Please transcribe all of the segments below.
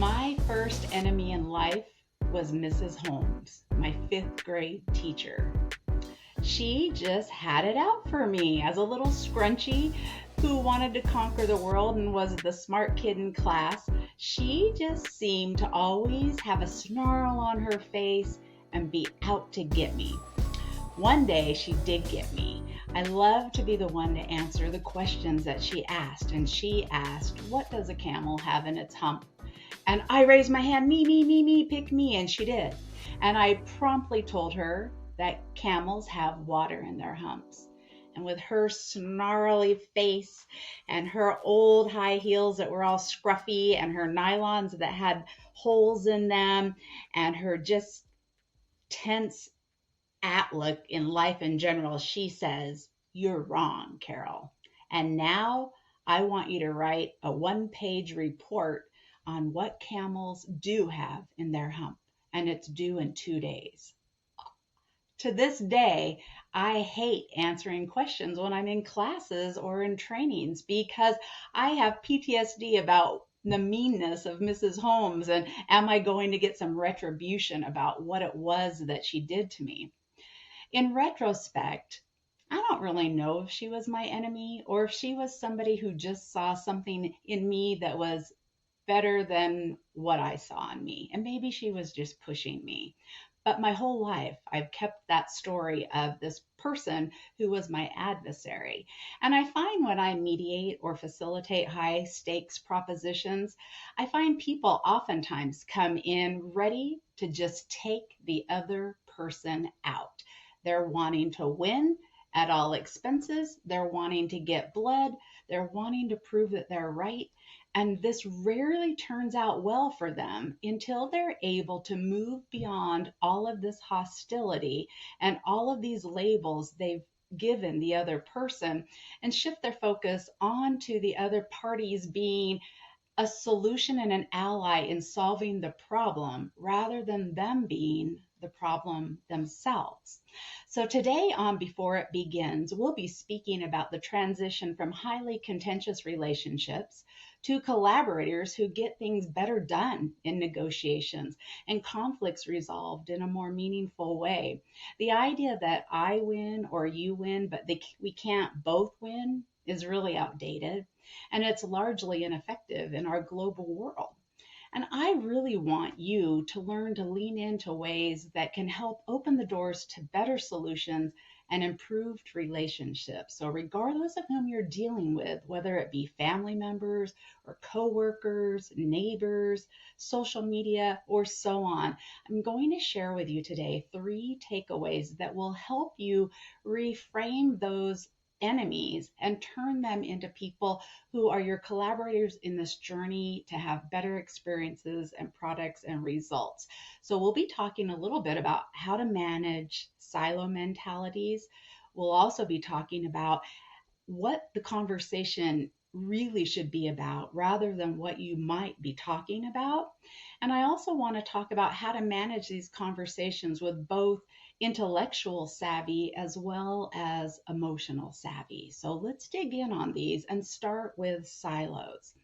My first enemy in life was Mrs. Holmes, my fifth grade teacher. She just had it out for me as a little scrunchy who wanted to conquer the world and was the smart kid in class. She just seemed to always have a snarl on her face and be out to get me. One day she did get me. I love to be the one to answer the questions that she asked, and she asked, "What does a camel have in its hump?" And I raised my hand, me, pick me, and she did. And I promptly told her that camels have water in their humps. And with her snarly face and her old high heels that were all scruffy and her nylons that had holes in them and her just tense outlook in life in general, she says, "You're wrong, Carol. And now I want you to write a 1-page report on what camels do have in their hump, and it's due in 2 days." To this day, I hate answering questions when I'm in classes or in trainings because I have PTSD about the meanness of Mrs. Holmes and am I going to get some retribution about what it was that she did to me? In retrospect, I don't really know if she was my enemy or if she was somebody who just saw something in me that was better than what I saw in me. And maybe she was just pushing me. But my whole life, I've kept that story of this person who was my adversary. And I find when I mediate or facilitate high stakes propositions, I find people oftentimes come in ready to just take the other person out. They're wanting to win at all expenses. They're wanting to get blood. They're wanting to prove that they're right. And this rarely turns out well for them until they're able to move beyond all of this hostility and all of these labels they've given the other person and shift their focus onto the other parties being a solution and an ally in solving the problem rather than them being the problem themselves. So, today on Before It Begins, we'll be speaking about the transition from highly contentious relationships to collaborators who get things better done in negotiations and conflicts resolved in a more meaningful way. The idea that I win or you win, but we can't both win is really outdated and it's largely ineffective in our global world. And I really want you to learn to lean into ways that can help open the doors to better solutions and improved relationships. So, regardless of whom you're dealing with, whether it be family members or coworkers, neighbors, social media, or so on, I'm going to share with you today 3 takeaways that will help you reframe those enemies and turn them into people who are your collaborators in this journey to have better experiences and products and results. So, we'll be talking a little bit about how to manage silo mentalities. We'll also be talking about what the conversation really should be about rather than what you might be talking about. And I also want to talk about how to manage these conversations with both intellectual savvy as well as emotional savvy. So let's dig in on these and start with silos.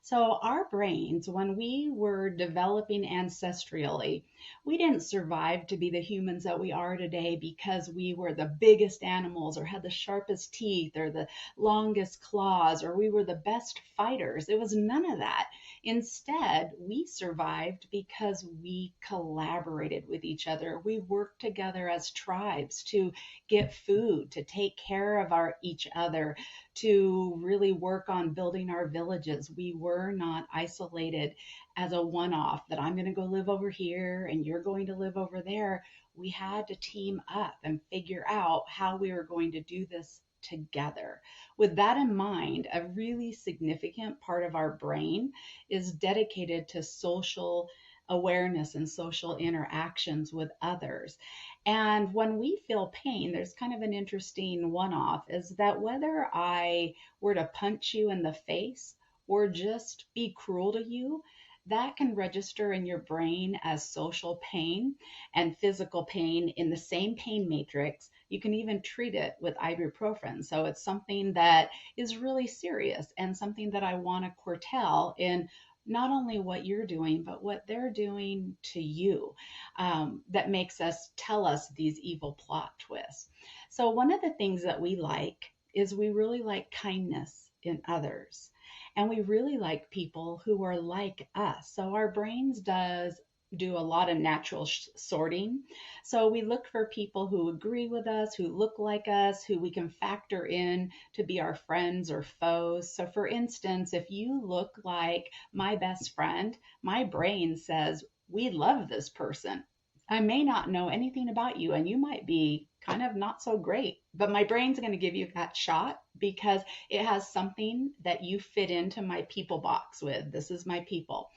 So, our brains, when we were developing ancestrally, we didn't survive to be the humans that we are today because we were the biggest animals or had the sharpest teeth or the longest claws or we were the best fighters. It was none of that. Instead, we survived because we collaborated with each other. We worked together as tribes to get food, to take care of each other, to really work on building our villages. We were not isolated as a one off that I'm going to go live over here and you're going to live over there. We had to team up and figure out how we were going to do this together. With that in mind, a really significant part of our brain is dedicated to social awareness and social interactions with others. And when we feel pain, there's kind of an interesting one off is that whether I were to punch you in the face or just be cruel to you, that can register in your brain as social pain and physical pain in the same pain matrix. You can even treat it with ibuprofen. So it's something that is really serious and something that I want to curtail in not only what you're doing, but what they're doing to you, that makes us tell us these evil plot twists. So, one of the things that we like is we really like kindness in others. And we really like people who are like us. So our brains does do a lot of natural sorting. So we look for people who agree with us, who look like us, who we can factor in to be our friends or foes. So for instance, if you look like my best friend, my brain says, we love this person. I may not know anything about you and you might be kind of not so great, but my brain's going to give you that shot because it has something that you fit into my people box with. This is my people.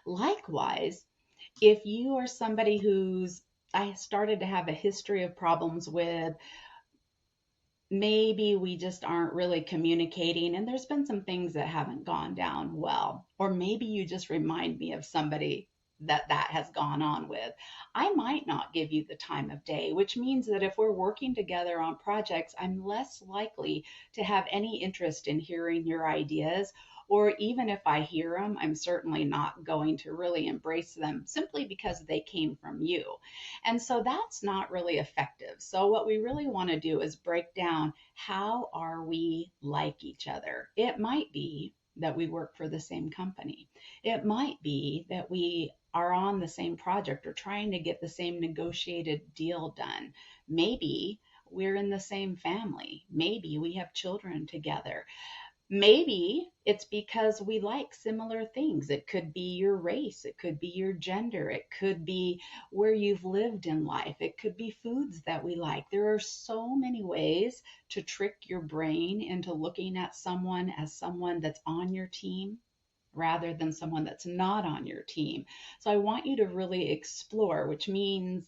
Likewise, if you are somebody who's I started to have a history of problems with, maybe we just aren't really communicating and there's been some things that haven't gone down well, or maybe you just remind me of somebody that has gone on with, I might not give you the time of day, which means that if we're working together on projects, I'm less likely to have any interest in hearing your ideas. Or even if I hear them, I'm certainly not going to really embrace them simply because they came from you. And so that's not really effective. So what we really want to do is break down, how are we like each other? It might be that we work for the same company. It might be that we are on the same project or trying to get the same negotiated deal done. Maybe we're in the same family. Maybe we have children together. Maybe it's because we like similar things. It could be your race, it could be your gender, it could be where you've lived in life, it could be foods that we like. There are so many ways to trick your brain into looking at someone as someone that's on your team rather than someone that's not on your team. So I want you to really explore, which means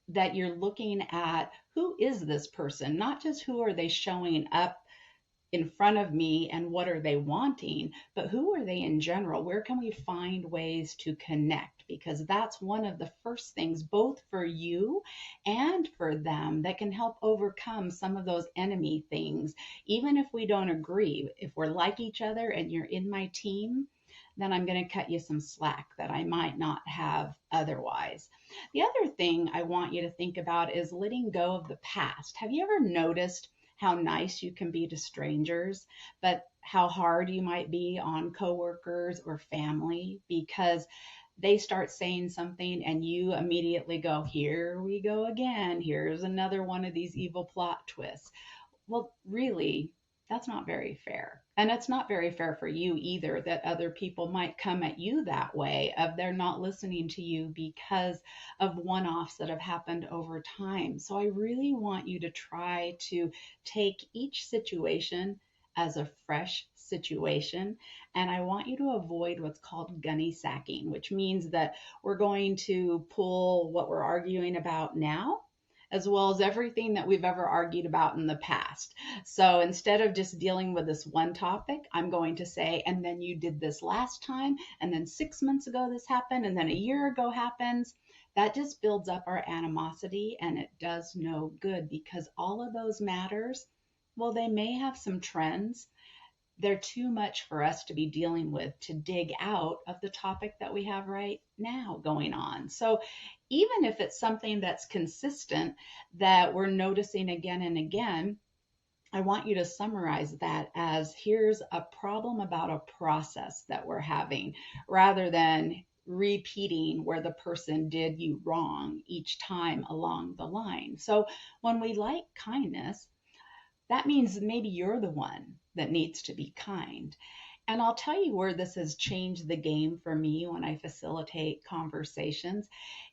that you're looking at, who is this person, not just who are they showing up in front of me and what are they wanting, but who are they in general? Where can we find ways to connect? Because that's one of the first things, both for you and for them, that can help overcome some of those enemy things. Even if we don't agree, if we're like each other and you're in my team, then I'm going to cut you some slack that I might not have otherwise. The other thing I want you to think about is letting go of the past. Have you ever noticed how nice you can be to strangers, but how hard you might be on coworkers or family because they start saying something and you immediately go, here we go again. Here's another one of these evil plot twists. Well, really, that's not very fair. And it's not very fair for you either, that other people might come at you that way, of they're not listening to you because of one-offs that have happened over time. So I really want you to try to take each situation as a fresh situation. And I want you to avoid what's called gunny sacking, which means that we're going to pull what we're arguing about now as well as everything that we've ever argued about in the past. So instead of just dealing with this one topic, I'm going to say, and then you did this last time, and then 6 months ago this happened, and then a year ago happens. That just builds up our animosity and it does no good, because all of those matters, well, they may have some trends. They're too much for us to be dealing with to dig out of the topic that we have right now going on. So even if it's something that's consistent that we're noticing again and again, I want you to summarize that as, here's a problem about a process that we're having, rather than repeating where the person did you wrong each time along the line. So when we like kindness, that means maybe you're the one that needs to be kind. And I'll tell you where this has changed the game for me when I facilitate conversations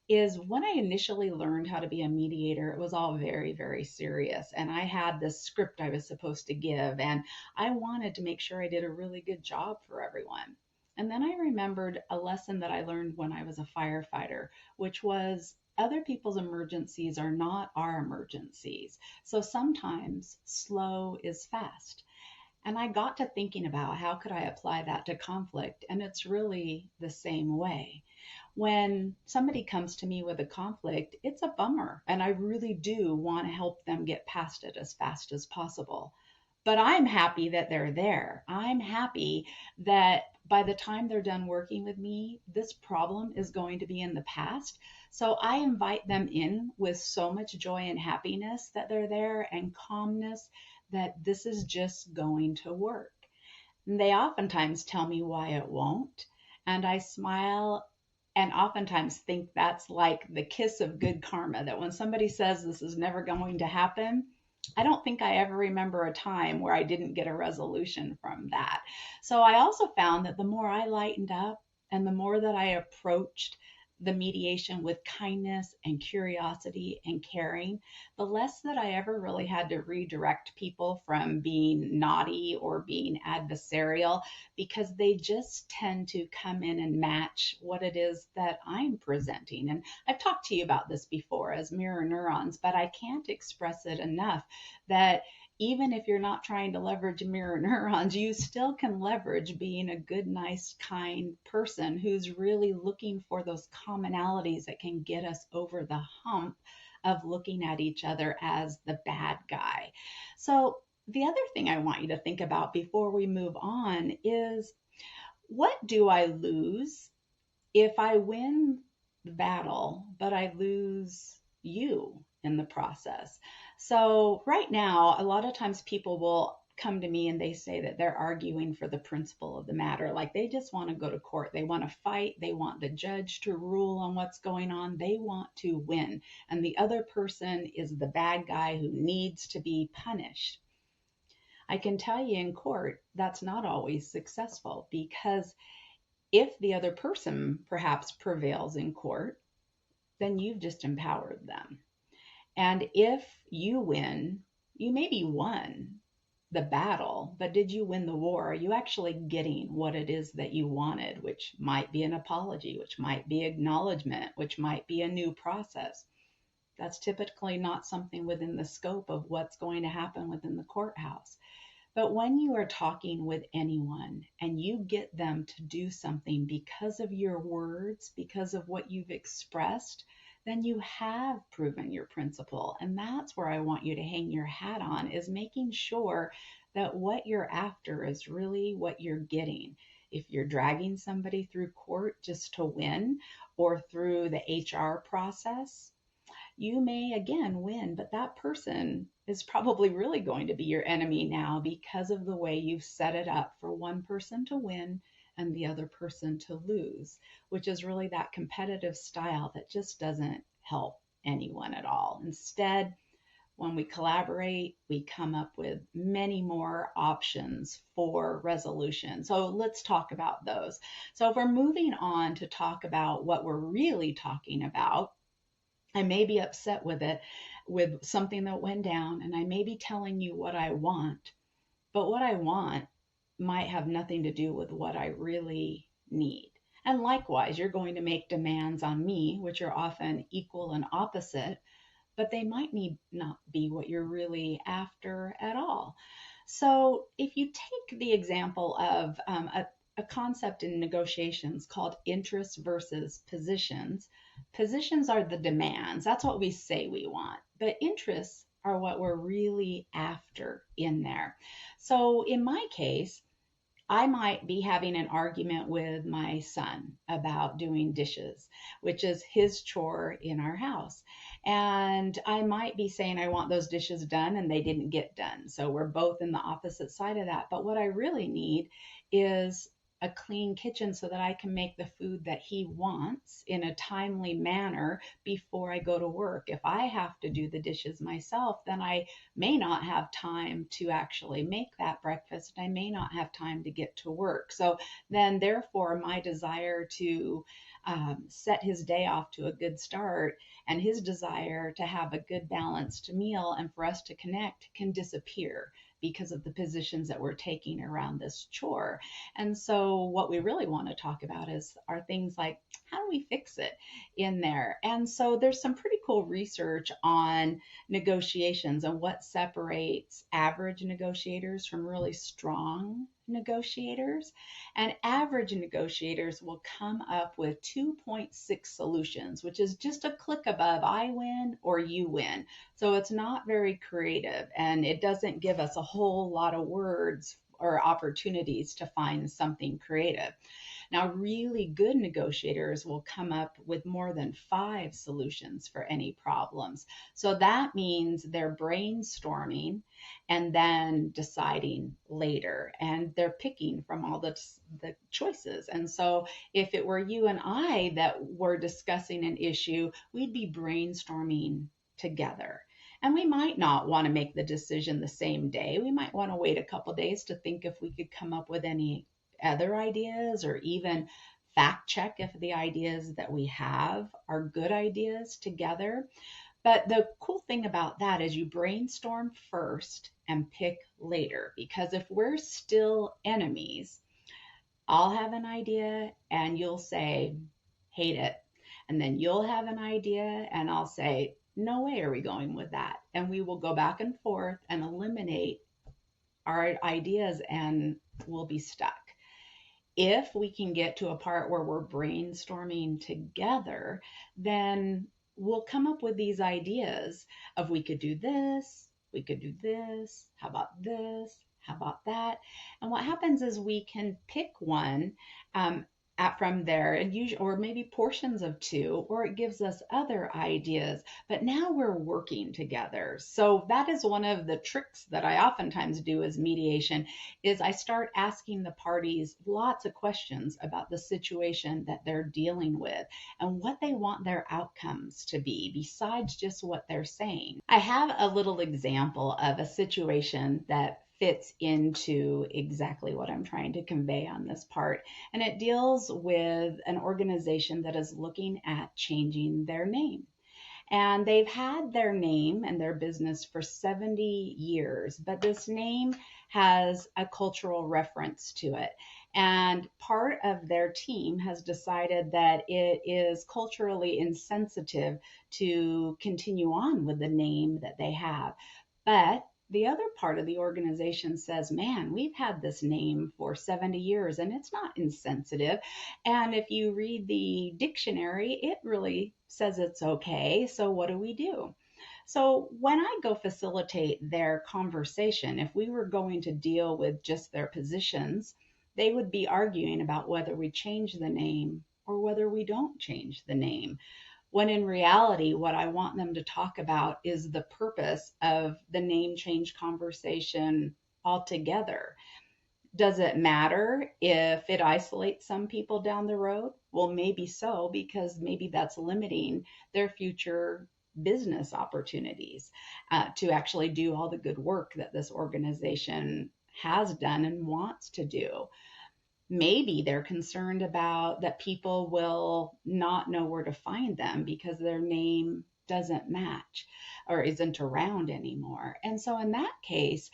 is when I initially learned how to be a mediator, it was all very, very serious. And I had this script I was supposed to give, and I wanted to make sure I did a really good job for everyone. And then I remembered a lesson that I learned when I was a firefighter, which was, other people's emergencies are not our emergencies. So sometimes slow is fast. And I got to thinking about, how could I apply that to conflict? And it's really the same way. When somebody comes to me with a conflict, it's a bummer. And I really do want to help them get past it as fast as possible. But I'm happy that they're there. I'm happy that by the time they're done working with me, this problem is going to be in the past. So I invite them in with so much joy and happiness that they're there and calmness that this is just going to work. And they oftentimes tell me why it won't. And I smile and oftentimes think that's like the kiss of good karma, that when somebody says this is never going to happen, I don't think I ever remember a time where I didn't get a resolution from that. So I also found that the more I lightened up and the more that I approached the mediation with kindness and curiosity and caring, the less that I ever really had to redirect people from being naughty or being adversarial, because they just tend to come in and match what it is that I'm presenting. And I've talked to you about this before as mirror neurons, but I can't express it enough that even if you're not trying to leverage mirror neurons, you still can leverage being a good, nice, kind person who's really looking for those commonalities that can get us over the hump of looking at each other as the bad guy. So, the other thing I want you to think about before we move on is, what do I lose if I win the battle, but I lose you in the process? So, right now, a lot of times people will come to me and they say that they're arguing for the principle of the matter. Like they just want to go to court. They want to fight. They want the judge to rule on what's going on. They want to win. And the other person is the bad guy who needs to be punished. I can tell you in court, that's not always successful, because if the other person perhaps prevails in court, then you've just empowered them. And if you win, you maybe won the battle, but did you win the war? Are you actually getting what it is that you wanted, which might be an apology, which might be acknowledgement, which might be a new process? That's typically not something within the scope of what's going to happen within the courthouse. But when you are talking with anyone and you get them to do something because of your words, because of what you've expressed, then you have proven your principle. And that's where I want you to hang your hat on, is making sure that what you're after is really what you're getting. If you're dragging somebody through court just to win, or through the HR process, you may again win, but that person is probably really going to be your enemy now, because of the way you've set it up for one person to win and the other person to lose, which is really that competitive style that just doesn't help anyone at all. Instead, when we collaborate, we come up with many more options for resolution. So let's talk about those. So if we're moving on to talk about what we're really talking about, I may be upset with it, with something that went down, and I may be telling you what I want, but what I want might have nothing to do with what I really need. And likewise, you're going to make demands on me, which are often equal and opposite, but they might need not be what you're really after at all. So if you take the example of a concept in negotiations called interests versus positions, positions are the demands. That's what we say we want. But interests are what we're really after in there. So in my case, I might be having an argument with my son about doing dishes, which is his chore in our house. And I might be saying I want those dishes done and they didn't get done. So we're both in the opposite side of that. But what I really need is a clean kitchen so that I can make the food that he wants in a timely manner before I go to work. If I have to do the dishes myself, then I may not have time to actually make that breakfast. I may not have time to get to work. So then, therefore, my desire to set his day off to a good start and his desire to have a good balanced meal and for us to connect can disappear because of the positions that we're taking around this chore. And so what we really want to talk about are things like, how do we fix it in there? And so there's some pretty cool research on negotiations and what separates average negotiators from really strong negotiators. And average negotiators will come up with 2.6 solutions, which is just a click above I win or you win. So it's not very creative, and it doesn't give us a whole lot of words or opportunities to find something creative. Now, really good negotiators will come up with more than 5 solutions for any problems. So that means they're brainstorming and then deciding later, and they're picking from all the choices. And so if it were you and I that were discussing an issue, we'd be brainstorming together. And we might not want to make the decision the same day. We might want to wait a couple days to think if we could come up with any other ideas, or even fact check if the ideas that we have are good ideas together. But the cool thing about that is you brainstorm first and pick later, because if we're still enemies, I'll have an idea and you'll say, hate it. And then you'll have an idea and I'll say, no way are we going with that. And we will go back and forth and eliminate our ideas and we'll be stuck. If we can get to a part where we're brainstorming together, then we'll come up with these ideas of we could do this, we could do this, how about this, how about that? And what happens is we can pick one from there, and usually, or maybe portions of 2, or it gives us other ideas. But now we're working together. So that is one of the tricks that I oftentimes do as mediation, is I start asking the parties lots of questions about the situation that they're dealing with and what they want their outcomes to be besides just what they're saying. I have a little example of a situation that fits into exactly what I'm trying to convey on this part. And it deals with an organization that is looking at changing their name. And they've had their name and their business for 70 years, but this name has a cultural reference to it. And part of their team has decided that it is culturally insensitive to continue on with the name that they have. But the other part of the organization says, man, we've had this name for 70 years and it's not insensitive. And if you read the dictionary, it really says it's okay. So what do we do? So when I go facilitate their conversation, if we were going to deal with just their positions, they would be arguing about whether we change the name or whether we don't change the name. When in reality, what I want them to talk about is the purpose of the name change conversation altogether. Does it matter if it isolates some people down the road? Well, maybe so, because maybe that's limiting their future business opportunities to actually do all the good work that this organization has done and wants to do. Maybe they're concerned about that people will not know where to find them because their name doesn't match or isn't around anymore. And so in that case,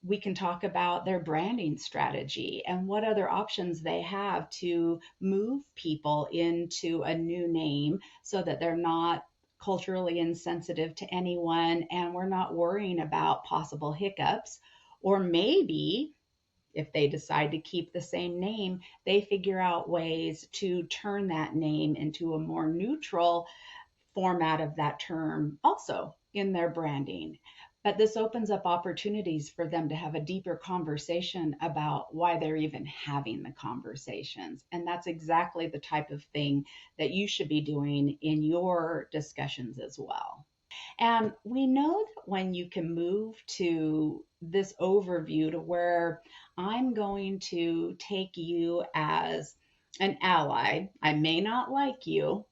we can talk about their branding strategy and what other options they have to move people into a new name so that they're not culturally insensitive to anyone and we're not worrying about possible hiccups. Or maybe if they decide to keep the same name, they figure out ways to turn that name into a more neutral format of that term also in their branding. But this opens up opportunities for them to have a deeper conversation about why they're even having the conversations. And that's exactly the type of thing that you should be doing in your discussions as well. And we know that when you can move to this overview to where I'm going to take you as an ally, I may not like you.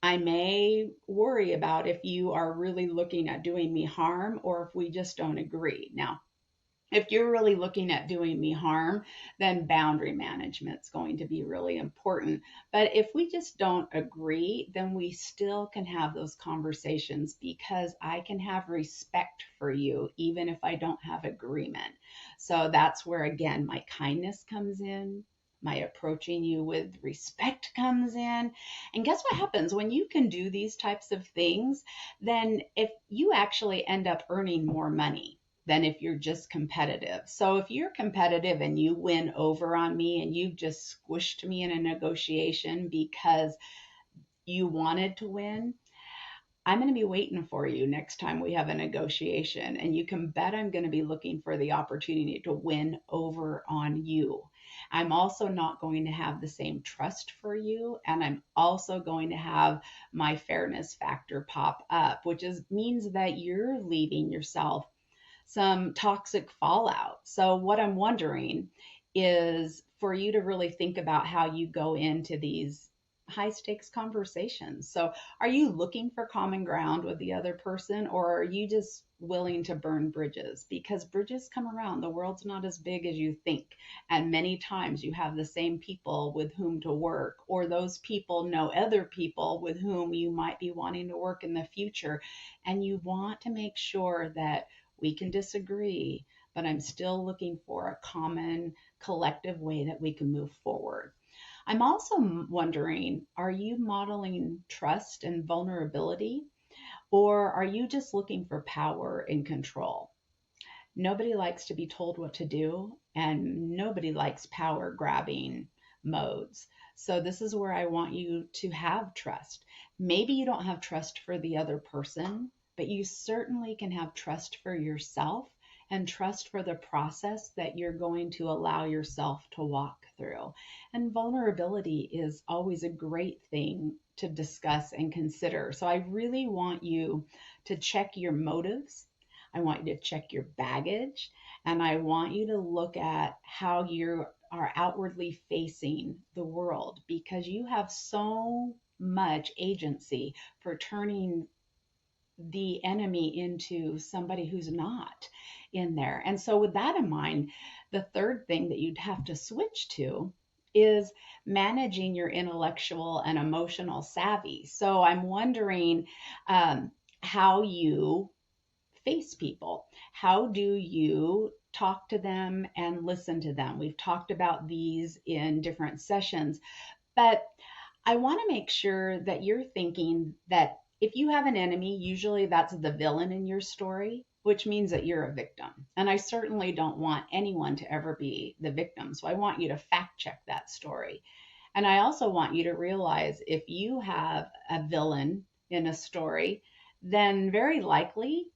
I may worry about if you are really looking at doing me harm or if we just don't agree. Now, if you're really looking at doing me harm, then boundary management is going to be really important. But if we just don't agree, then we still can have those conversations because I can have respect for you, even if I don't have agreement. So that's where, again, my kindness comes in, My approaching you with respect comes in. And guess what happens when you can do these types of things? Then if you actually end up earning more money than if you're just competitive. So if you're competitive and you win over on me and you've just squished me in a negotiation because you wanted to win, I'm going to be waiting for you next time we have a negotiation. And you can bet I'm going to be looking for the opportunity to win over on you. I'm also not going to have the same trust for you. And I'm also going to have my fairness factor pop up, which means that you're leaving yourself some toxic fallout. So, what I'm wondering is for you to really think about how you go into these high stakes conversations. So, are you looking for common ground with the other person, or are you just willing to burn bridges? Because bridges come around. The world's not as big as you think. And many times you have the same people with whom to work, or those people know other people with whom you might be wanting to work in the future. And you want to make sure that we can disagree, but I'm still looking for a common collective way that we can move forward. I'm also wondering, are you modeling trust and vulnerability, or are you just looking for power and control? Nobody likes to be told what to do, and nobody likes power grabbing modes. So, this is where I want you to have trust. Maybe you don't have trust for the other person, but you certainly can have trust for yourself and trust for the process that you're going to allow yourself to walk through. And vulnerability is always a great thing to discuss and consider. So, I really want you to check your motives. I want you to check your baggage, and I want you to look at how you are outwardly facing the world, because you have so much agency for turning the enemy into somebody who's not in there. And so, with that in mind, the third thing that you'd have to switch to is managing your intellectual and emotional savvy. So, I'm wondering how you face people. How do you talk to them and listen to them? We've talked about these in different sessions, but I want to make sure that you're thinking that if you have an enemy, usually that's the villain in your story, which means that you're a victim. And I certainly don't want anyone to ever be the victim. So I want you to fact check that story. And I also want you to realize if you have a villain in a story, then very likely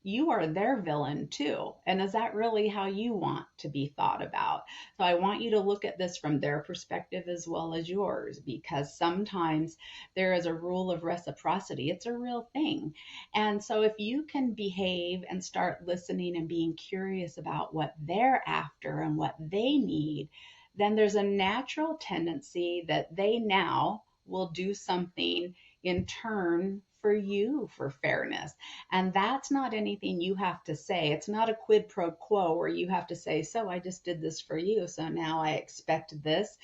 you are their villain too. And is that really how you want to be thought about? So I want you to look at this from their perspective as well as yours, because sometimes there is a rule of reciprocity. It's a real thing. And so if you can behave and start listening and being curious about what they're after and what they need, then there's a natural tendency that they now will do something in turn for you for fairness. And that's not anything you have to say. It's not a quid pro quo where you have to say, so I just did this for you, so now I expect this.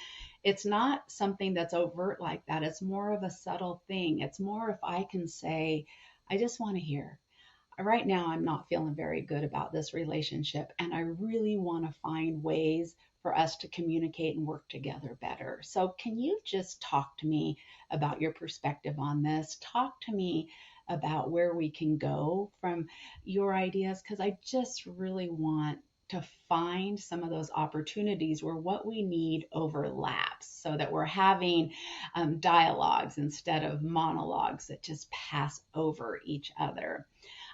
It's not something that's overt like that. It's more of a subtle thing. It's more if I can say, I just want to hear. Right now, I'm not feeling very good about this relationship, and I really want to find ways for us to communicate and work together better. So, can you just talk to me about your perspective on this? Talk to me about where we can go from your ideas, because I just really want to find some of those opportunities where what we need overlaps so that we're having dialogues instead of monologues that just pass over each other.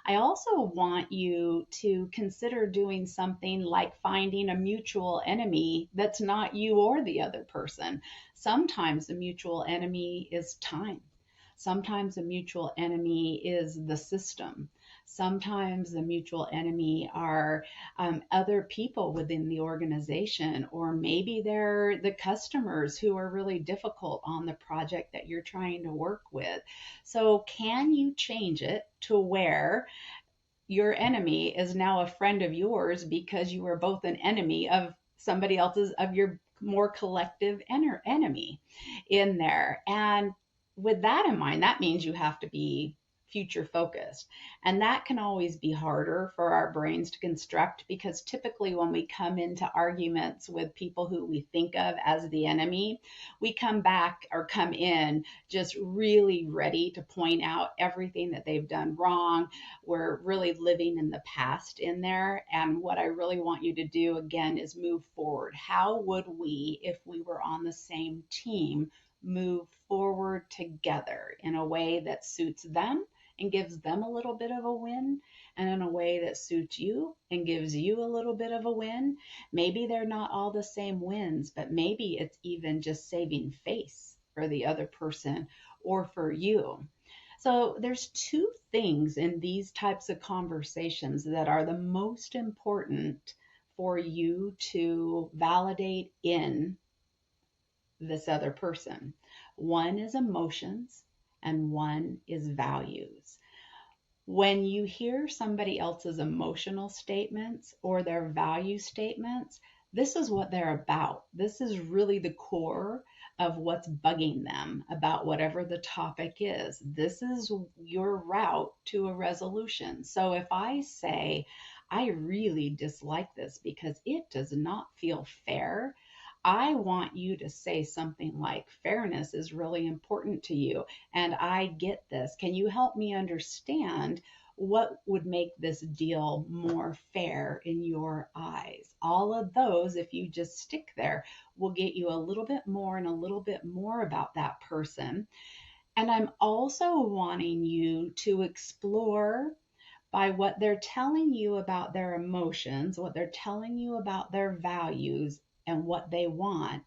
I also want you to consider doing something like finding a mutual enemy that's not you or the other person. Sometimes the mutual enemy is time. Sometimes the mutual enemy is the system. Sometimes the mutual enemy are other people within the organization, or maybe they're the customers who are really difficult on the project that you're trying to work with. So, can you change it to where your enemy is now a friend of yours because you are both an enemy of somebody else's, of your more collective enemy in there? And with that in mind, that means you have to be future focused. And that can always be harder for our brains to construct, because typically when we come into arguments with people who we think of as the enemy, we come back or come in just really ready to point out everything that they've done wrong. We're really living in the past in there. And what I really want you to do again is move forward. How would we, if we were on the same team, move forward together in a way that suits them and gives them a little bit of a win, and in a way that suits you and gives you a little bit of a win? Maybe they're not all the same wins, but maybe it's even just saving face for the other person or for you. So there's two things in these types of conversations that are the most important for you to validate in this other person. One is emotions and one is values. When you hear somebody else's emotional statements or their value statements, this is what they're about. This is really the core of what's bugging them about whatever the topic is. This is your route to a resolution. So if I say, I really dislike this because it does not feel fair, I want you to say something like, fairness is really important to you, and I get this. Can you help me understand what would make this deal more fair in your eyes? All of those, if you just stick there, will get you a little bit more and a little bit more about that person. And I'm also wanting you to explore by what they're telling you about their emotions, what they're telling you about their values and what they want.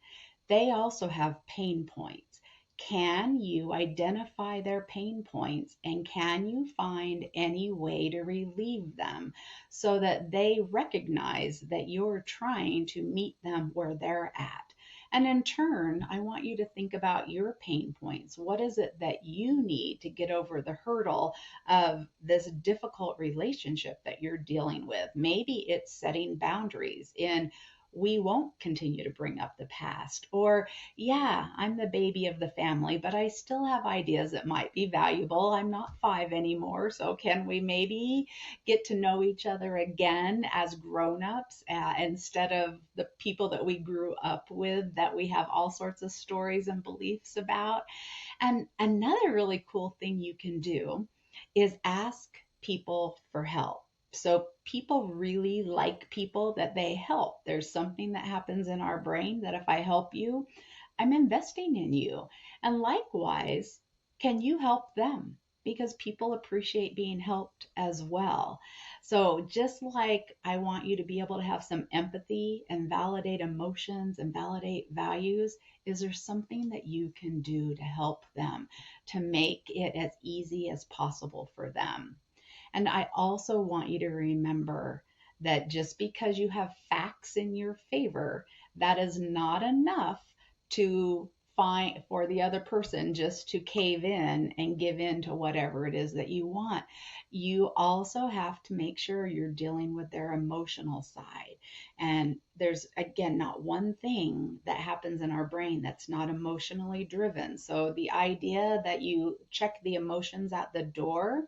They also have pain points. Can you identify their pain points, and can you find any way to relieve them so that they recognize that you're trying to meet them where they're at? And in turn, I want you to think about your pain points. What is it that you need to get over the hurdle of this difficult relationship that you're dealing with? Maybe it's setting boundaries in, we won't continue to bring up the past. Or, yeah, I'm the baby of the family, but I still have ideas that might be valuable. I'm not 5 anymore, so can we maybe get to know each other again as grown-ups, instead of the people that we grew up with that we have all sorts of stories and beliefs about? And another really cool thing you can do is ask people for help. So people really like people that they help. There's something that happens in our brain that if I help you, I'm investing in you. And likewise, can you help them? Because people appreciate being helped as well. So just like I want you to be able to have some empathy and validate emotions and validate values, is there something that you can do to help them, to make it as easy as possible for them? And I also want you to remember that just because you have facts in your favor, that is not enough to find for the other person just to cave in and give in to whatever it is that you want. You also have to make sure you're dealing with their emotional side. And there's, again, not one thing that happens in our brain that's not emotionally driven. So the idea that you check the emotions at the door,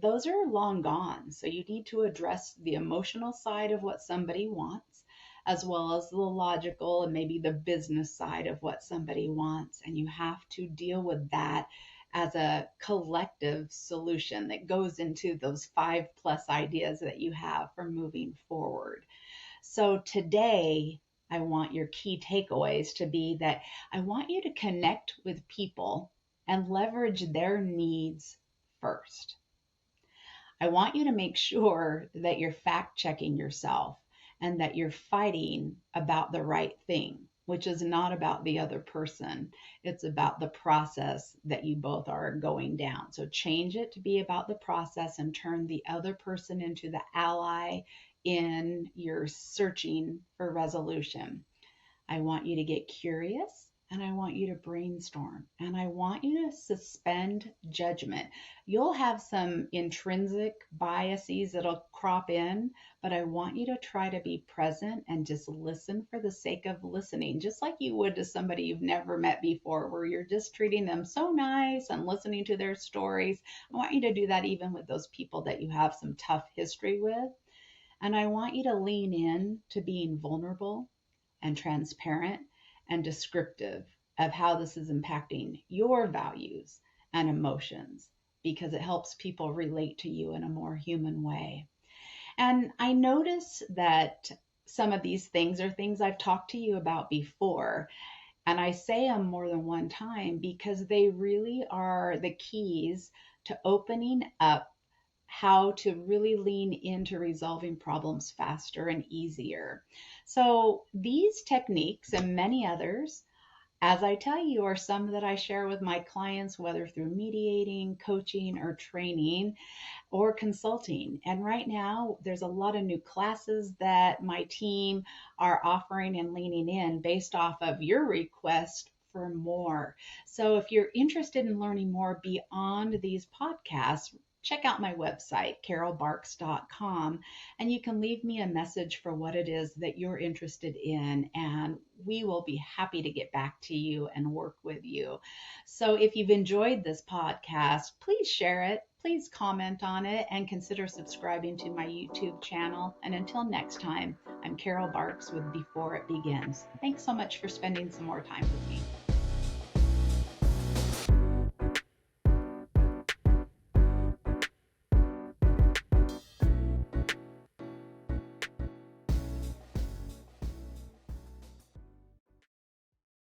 those are long gone. So you need to address the emotional side of what somebody wants, as well as the logical and maybe the business side of what somebody wants. And you have to deal with that as a collective solution that goes into those 5+ ideas that you have for moving forward. So today, I want your key takeaways to be that I want you to connect with people and leverage their needs first. I want you to make sure that you're fact checking yourself and that you're fighting about the right thing, which is not about the other person. It's about the process that you both are going down. So change it to be about the process and turn the other person into the ally in your searching for resolution. I want you to get curious and I want you to brainstorm, and I want you to suspend judgment. You'll have some intrinsic biases that'll crop in, but I want you to try to be present and just listen for the sake of listening, just like you would to somebody you've never met before, where you're just treating them so nice and listening to their stories. I want you to do that even with those people that you have some tough history with. And I want you to lean in to being vulnerable and transparent and descriptive of how this is impacting your values and emotions, because it helps people relate to you in a more human way. And I notice that some of these things are things I've talked to you about before. And I say them more than one time because they really are the keys to opening up how to really lean into resolving problems faster and easier. So, these techniques and many others, as I tell you, are some that I share with my clients, whether through mediating, coaching, or training or consulting. And right now, there's a lot of new classes that my team are offering and leaning in based off of your request for more. So if you're interested in learning more beyond these podcasts, check out my website, carolbarks.com, and you can leave me a message for what it is that you're interested in, and we will be happy to get back to you and work with you. So if you've enjoyed this podcast, please share it, please comment on it, and consider subscribing to my YouTube channel. And until next time, I'm Carol Barks with Before It Begins. Thanks so much for spending some more time with me.